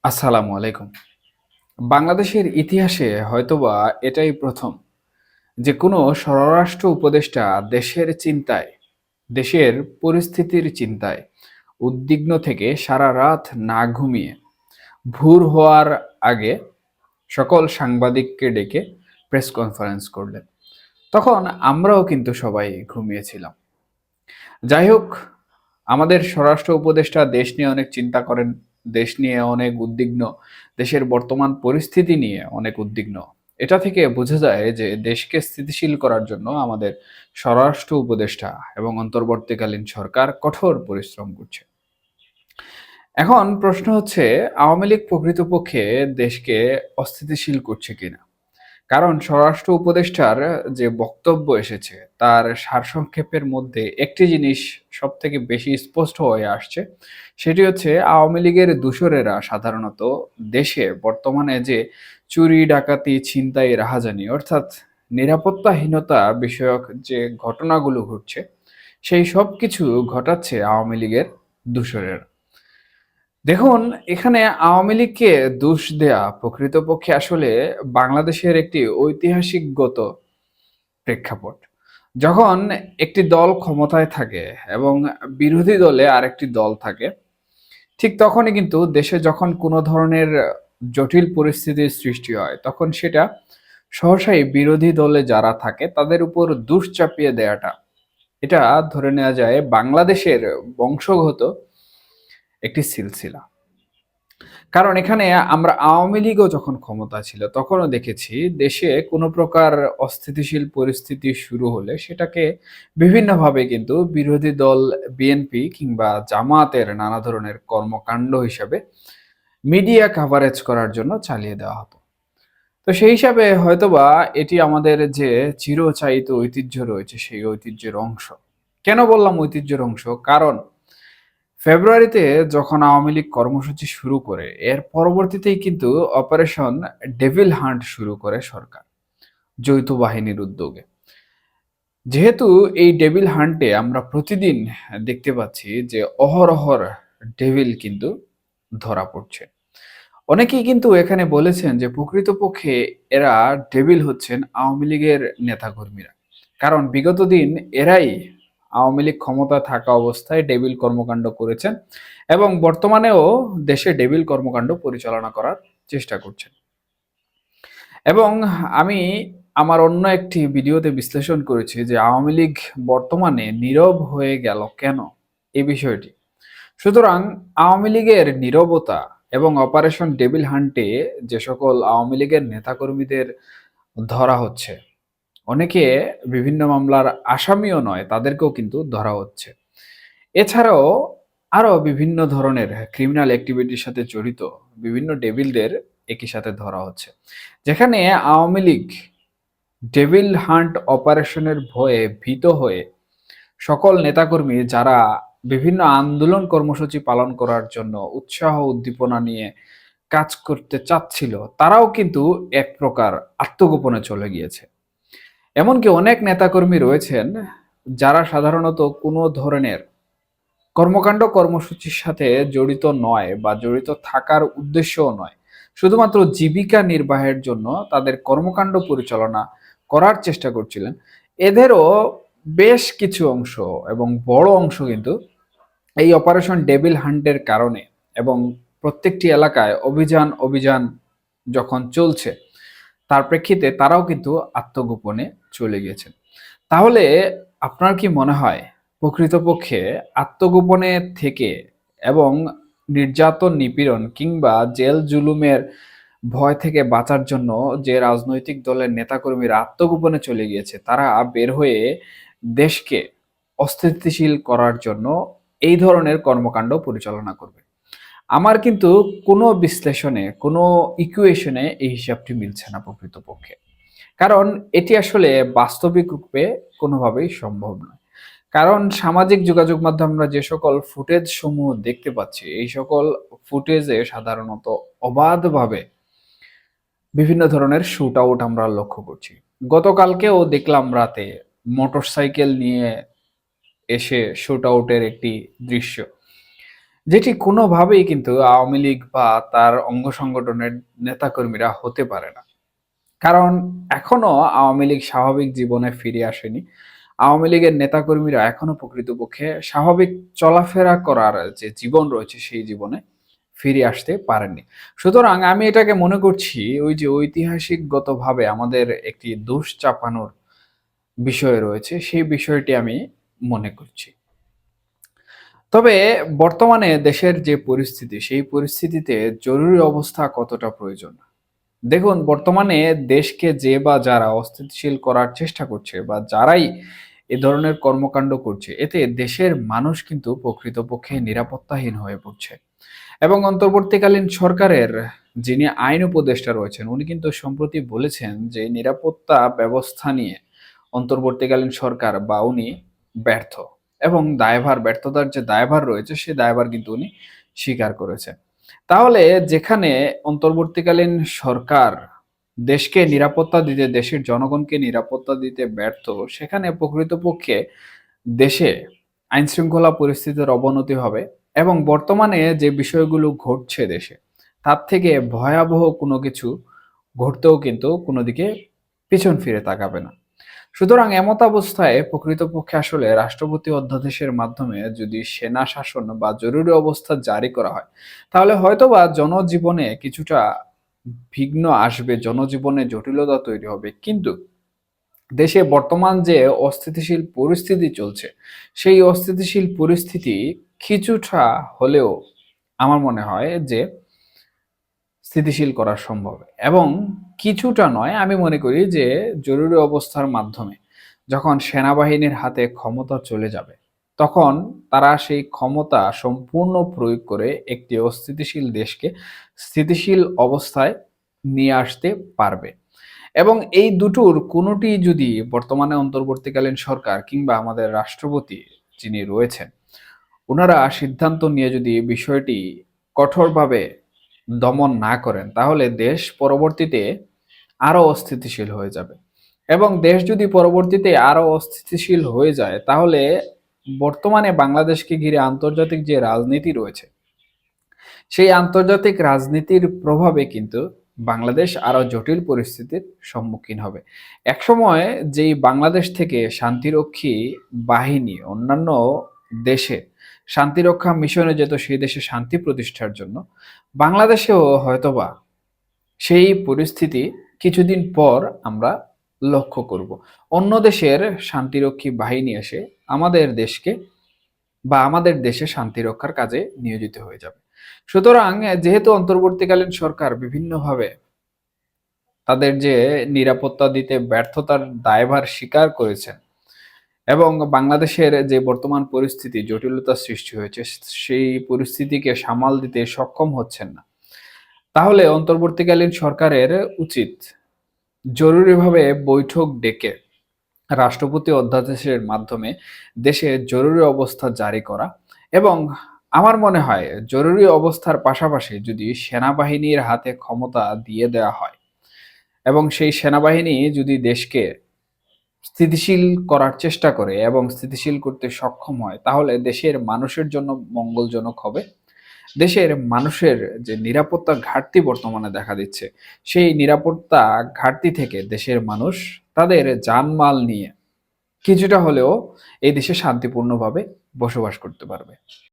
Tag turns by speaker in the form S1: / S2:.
S1: আসসালামু আলাইকুম। বাংলাদেশের ইতিহাসে হয়তোবা এটাই প্রথম যে কোনো স্বরাষ্ট্র উপদেষ্টা দেশের চিন্তায়, দেশের পরিস্থিতির চিন্তায় উদ্বিগ্ন থেকে সারা রাত না ঘুমিয়ে ভোর হওয়ার আগে সকল সাংবাদিককে ডেকে প্রেস কনফারেন্স করলেন। তখন আমরাও কিন্তু সবাই ঘুমিয়েছিলাম। যাই হোক, আমাদের স্বরাষ্ট্র উপদেষ্টা দেশ নিয়ে অনেক চিন্তা করেন, দেশ নিয়ে অনেক উদ্বিগ্ন, দেশের বর্তমান পরিস্থিতি নিয়ে অনেক উদ্বিগ্ন। এটা থেকে বোঝা যায় যে দেশকে স্থিতিশীল করার জন্য আমাদের স্বরাষ্ট্র উপদেষ্টা এবং অন্তর্বর্তীকালীন সরকার কঠোর পরিশ্রম করছে। এখন প্রশ্ন হচ্ছে, আওয়ামী লীগ প্রকৃতপক্ষে দেশকে অস্থিতিশীল করছে কিনা? কারণ স্বরাষ্ট্র উপদেষ্টার যে বক্তব্য এসেছে তার সারসংক্ষেপের মধ্যে একটি জিনিস সব থেকে বেশি স্পষ্ট হয়ে আসছে। সেটি হচ্ছে আওয়ামী লীগের দূষরেরা সাধারণত দেশে বর্তমানে যে চুরি ডাকাতি ছিনতাই রাহাজানি অর্থাৎ নিরাপত্তাহীনতা বিষয়ক যে ঘটনাগুলো ঘটছে সেই সব কিছু ঘটাচ্ছে আওয়ামী লীগের দূষরেরা। দেখুন, এখানে আওয়ামী লীগকে দোষ দেয়া প্রকৃতপক্ষে আসলে বাংলাদেশের একটি ঐতিহাসিকগত প্রেক্ষাপট। যখন একটি দল ক্ষমতায় থাকে এবং বিরোধী দলে আরেকটি দল থাকে, ঠিক তখনই কিন্তু দেশে যখন কোনো ধরনের জটিল পরিস্থিতির সৃষ্টি হয়, তখন সেটা সহসাই বিরোধী দলে যারা থাকে তাদের উপর দোষ চাপিয়ে দেয়াটা, এটা ধরে নেওয়া যায় বাংলাদেশের বংশগত একটি সিলসিলা। কারণ এখানে আমরা আওয়ামী লীগও যখন ক্ষমতা ছিল তখনও দেখেছি দেশে কোনো প্রকার অস্থিতিশীল পরিস্থিতি শুরু হলে সেটাকে বিভিন্নভাবে কিন্তু বিরোধী দল বিএনপি কিংবা জামায়াতের নানা ধরনের কর্মকাণ্ড হিসাবে মিডিয়া কাভারেজ করার জন্য চালিয়ে দেওয়া হতো। তো সেই হিসাবে হয়তোবা এটি আমাদের যে চিরচারিত ঐতিহ্য রয়েছে সেই ঐতিহ্যের অংশ। কেন বললাম ঐতিহ্যের অংশ? কারণ ফেব্রুয়ারিতে যখন আওয়ামী লীগ কর্মসূচি শুরু করে এর পরবর্তীতেই কিন্তু অপারেশন ডেভিল হান্ট শুরু করে সরকার, যৌথ বাহিনীর উদ্যোগে। যেহেতু এই ডেভিল হান্টে আমরা প্রতিদিন দেখতে পাচ্ছি যে অহরহর ডেভিল কিন্তু ধরা পড়ছে। অনেকেই কিন্তু এখানে বলেছেন যে প্রকৃতপক্ষে এরা ডেভিল হচ্ছেন আওয়ামী লীগের নেতাকর্মীরা। কারণ বিগত দিন এরাই আওয়ামী লীগ ক্ষমতা থাকা অবস্থায় ডেভিল কর্মকাণ্ড করেছেন এবং বর্তমানেও দেশে ডেভিল কর্মকাণ্ড পরিচালনা করার চেষ্টা করছেন। এবং আমি আমার অন্য একটি ভিডিওতে বিশ্লেষণ করেছি যে আওয়ামী লীগ বর্তমানে নীরব হয়ে গেল কেন, এই বিষয়টি। সুতরাং আওয়ামী লীগের নীরবতা এবং অপারেশন ডেভিল হান্টে যে সকল আওয়ামী লীগের নেতাকর্মীদের ধরা হচ্ছে, অনেকে বিভিন্ন মামলার আসামিও নয়, তাদেরকেও কিন্তু ধরা হচ্ছে। এছাড়াও আরো বিভিন্ন ধরনের ক্রিমিনাল অ্যাক্টিভিটির সাথে জড়িত বিভিন্ন ডেভিলদের একই সাথে ধরা হচ্ছে। যেখানে আওয়ামী লীগ ডেভিল হান্ট অপারেশনের ভয়ে ভীত হয়ে সকল নেতাকর্মী যারা বিভিন্ন আন্দোলন কর্মসূচি পালন করার জন্য উৎসাহ উদ্দীপনা নিয়ে কাজ করতে চাচ্ছিল, তারাও কিন্তু এক প্রকার আত্মগোপনে চলে গিয়েছে। এমনকি অনেক নেতাকর্মী রয়েছেন যারা সাধারণত কোনো ধরনের কর্মকাণ্ড কর্মসূচির সাথে জড়িত নয় বা জড়িত থাকার উদ্দেশ্যও নয়, শুধুমাত্র জীবিকা নির্বাহের জন্য তাদের কর্মকাণ্ড পরিচালনা করার চেষ্টা করছিলেন। এদেরও বেশ কিছু অংশ এবং বড় অংশ কিন্তু এই অপারেশন ডেভিল হান্টের কারণে এবং প্রত্যেকটি এলাকায় অভিযান অভিযান যখন চলছে তার প্রেক্ষিতে তারাও কিন্তু আত্মগোপনে চলে গিয়েছেন। তাহলে আপনার কি মনে হয় প্রকৃতপক্ষে আত্মগোপনে থেকে এবং নির্যাতন নিপীড়ন কিংবা জেল জুলুমের ভয় থেকে বাঁচার জন্য যে রাজনৈতিক দলের নেতাকর্মীরা আত্মগোপনে চলে গিয়েছে তারা বের হয়ে দেশকে অস্থিতিশীল করার জন্য এই ধরনের কর্মকাণ্ড পরিচালনা করবে? আমার কিন্তু কোনো বিশ্লেষণে, কোনো ইকুয়েশনে এই হিসাবটি মিলছে না প্রকৃতপক্ষে। কারণ এটি আসলে বাস্তবিক রূপে কোনোভাবেই সম্ভব নয়। কারণ সামাজিক যোগাযোগ মাধ্যমে আমরা যে সকল ফুটেজ সমূহ দেখতে পাচ্ছি, এই সকল ফুটেজে সাধারণত অবাধভাবে বিভিন্ন ধরনের শুট আউট আমরা লক্ষ্য করছি। গতকালকেও দেখলাম রাতে মোটরসাইকেল নিয়ে এসে শুট আউটের একটি দৃশ্য। যেটি কোনোভাবেই কিন্তু আওয়ামী লীগ বা তার অঙ্গ সংগঠনের নেতাকর্মীরা হতে পারে না। কারণ এখনো আওয়ামী লীগ স্বাভাবিক জীবনে ফিরে আসেনি। আওয়ামী লীগের নেতাকর্মীরা এখনো প্রকৃতপক্ষে স্বাভাবিক চলাফেরা করার যে জীবন রয়েছে সেই জীবনে ফিরে আসতে পারেননি। সুতরাং আমি এটাকে মনে করছি ওই যে ঐতিহাসিকগতভাবে আমাদের একটি দোষ চাপানোর বিষয় রয়েছে, সেই বিষয়টি আমি মনে করছি। তবে বর্তমানে দেশের যে পরিস্থিতি, সেই পরিস্থিতিতে জরুরি অবস্থা কতটা প্রয়োজন? দেখুন, বর্তমানে দেশকে যে বা যারা অস্থিতিশীল করার চেষ্টা করছে বা যারাই এ ধরনের কর্মকাণ্ড করছে, এতে দেশের মানুষ কিন্তু প্রকৃতপক্ষে নিরাপত্তাহীন হয়ে পড়ছে। এবং অন্তর্বর্তীকালীন সরকারের যিনি আইন উপদেষ্টা রয়েছেন, উনি কিন্তু সম্প্রতি বলেছেন যে নিরাপত্তা ব্যবস্থা নিয়ে অন্তর্বর্তীকালীন সরকার বা উনি ব্যর্থ। এবং ব্যর্থতার যে দায়ভার রয়েছে, সে দায়ভার কিন্তু উনি স্বীকার করেছেন। তাহলে যেখানে অন্তর্বর্তীকালীন সরকার দেশকে নিরাপত্তা দিতে, দেশের জনগণকে নিরাপত্তা দিতে ব্যর্থ, সেখানে প্রকৃতপক্ষে দেশে আইনশৃঙ্খলা পরিস্থিতির অবনতি হবে এবং বর্তমানে যে বিষয়গুলো ঘটছে দেশে, তার থেকে ভয়াবহ কোনো কিছু ঘটতেও কিন্তু কোনো দিকে পিছন ফিরে তাকাবে না। সুতরাং এমতাবস্থায় প্রকৃতপক্ষে আসলে রাষ্ট্রপতি অধ্যাদেশের মাধ্যমে যদি সেনা শাসন বা জরুরি অবস্থা জারি করা হয়, তাহলে হয়তোবা জনজীবনে কিছুটা বিঘ্ন আসবে, জনজীবনে জটিলতা তৈরি হবে। কিন্তু দেশে বর্তমান যে অস্থিতিশীল পরিস্থিতি চলছে, সেই অস্থিতিশীল পরিস্থিতি কিছুটা হলেও আমার মনে হয় যে স্থিতিশীল করা সম্ভব। এবং কিছুটা নয়, আমি মনে করি যে জরুরি অবস্থার মাধ্যমে যখন সেনাবাহিনীর হাতে ক্ষমতা চলে যাবে, তখন তারা সেই ক্ষমতা সম্পূর্ণ প্রয়োগ করে একটি অস্থিতিশীল দেশকে স্থিতিশীল অবস্থায় নিয়ে আসতে পারবে। এবং এই দুটোর কোনোটি যদি বর্তমানে অন্তর্বর্তীকালীন সরকার কিংবা আমাদের রাষ্ট্রপতি যিনি রয়েছেন, উনারা সিদ্ধান্ত নিয়ে যদি বিষয়টি কঠোরভাবে দমন না করেন, তাহলে দেশ পরবর্তীতে আরো অস্থিতিশীল হয়ে যাবে। এবং দেশ যদি পরবর্তীতে আরো অস্থিতিশীল হয়ে যায়, তাহলে বর্তমানে বাংলাদেশকে ঘিরে আন্তর্জাতিক যে রাজনীতি রয়েছে, সেই আন্তর্জাতিক রাজনীতির প্রভাবে কিন্তু বাংলাদেশ আরো জটিল পরিস্থিতির সম্মুখীন হবে। একসময় যেই বাংলাদেশ থেকে শান্তিরক্ষী বাহিনী অন্যান্য দেশে শান্তিরক্ষা মিশনে যেত সেই দেশে শান্তি প্রতিষ্ঠার জন্য, বাংলাদেশেও হয়তোবা সেই পরিস্থিতি কিছুদিন পর আমরা লক্ষ্য করব। অন্য দেশের শান্তিরক্ষী বাহিনী এসে আমাদের দেশকে বা আমাদের দেশে শান্তি রক্ষার কাজে নিয়োজিত হয়ে যাবে। সুতরাং যেহেতু অন্তর্বর্তীকালীন সরকার বিভিন্নভাবে তাদের যে নিরাপত্তা দিতে ব্যর্থতার দায়ভার স্বীকার করেছেন এবং বাংলাদেশের যে বর্তমান পরিস্থিতি জটিলতা সৃষ্টি হয়েছে, সেই পরিস্থিতিকে সামাল দিতে সক্ষম হচ্ছেন না, তাহলে অন্তর্বর্তীকালীন সরকারের উচিত জরুরিভাবে বৈঠক ডেকে রাষ্ট্রপতি অধ্যাদেশের মাধ্যমে দেশে জরুরি অবস্থা জারি করা। এবং আমার মনে হয় জরুরি অবস্থার পাশাপাশি যদি সেনাবাহিনীর হাতে ক্ষমতা দিয়ে দেওয়া হয় এবং সেই সেনাবাহিনী যদি দেশকে স্থিতিশীল করার চেষ্টা করে এবং স্থিতিশীল করতে সক্ষম হয়, তাহলে দেশের মানুষের জন্য মঙ্গলজনক হবে। দেশের মানুষের যে নিরাপত্তা ঘাটতি বর্তমানে দেখা দিচ্ছে, সেই নিরাপত্তা ঘাটতি থেকে দেশের মানুষ তাদের জানমাল নিয়ে কিছুটা হলেও এই দেশে শান্তিপূর্ণভাবে বসবাস করতে পারবে।